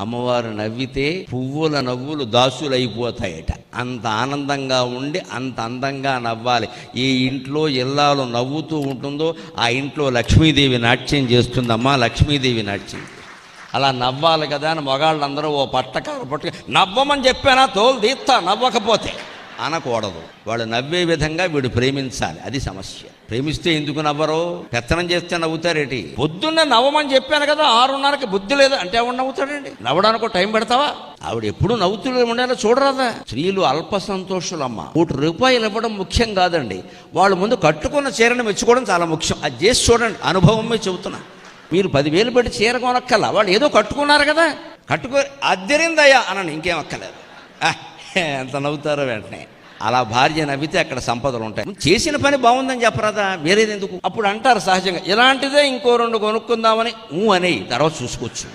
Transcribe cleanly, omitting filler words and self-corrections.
అమ్మవారు నవ్వితే పువ్వుల నవ్వులు దాసులైపోతాయట. అంత ఆనందంగా ఉండి అంత అందంగా నవ్వాలి. ఏ ఇంట్లో ఇల్లాలు నవ్వుతూ ఉంటుందో ఆ ఇంట్లో లక్ష్మీదేవి నాట్యం చేస్తుందమ్మా. లక్ష్మీదేవి నాట్యం అలా నవ్వాలి కదా అని మగాళ్ళందరూ ఓ పట్టకారు పట్టుకు నవ్వమని చెప్పానా తోలు తీస్తా నవ్వకపోతే అనకూడదు. వాళ్ళు నవ్వే విధంగా వీడు ప్రేమించాలి. అది సమస్య. ప్రేమిస్తే ఎందుకు నవ్వరు? పెత్తనం చేస్తే నవ్వుతారేటి? పొద్దున్నే నవ్వమని చెప్పాను కదా 6:30కి బుద్ధి లేదు అంటే ఎవడు నవ్వుతాడండి? నవ్వడానికి టైం పెడతావా? ఆవిడ ఎప్పుడు నవ్వుతూ ఉండాలో చూడరాదా? స్త్రీలు అల్ప సంతోషులమ్మ. ₹1 ఇవ్వడం ముఖ్యం కాదండి. వాళ్ళు ముందు కట్టుకున్న చీరను మెచ్చుకోవడం చాలా ముఖ్యం. అది చేసి చూడండి. అనుభవం మీద చెబుతున్నా. మీరు 10,000 పెట్టి చీర కొనక్కల్లా. వాళ్ళు ఏదో కట్టుకున్నారు కదా, కట్టుకో అద్దరిందయ్యా అనని ఇంకేం అక్కలేదు. ఎంత నవ్వుతారో వెంటనే. అలా భార్య నవ్వితే అక్కడ సంపదలు ఉంటాయి. చేసిన పని బాగుందని చెప్పరాదా? వేరేది ఎందుకు? అప్పుడు అంటారు సహజంగా, ఇలాంటిదే ఇంకో 2 కొనుక్కుందామని అనేయి, తర్వాత చూసుకోవచ్చు.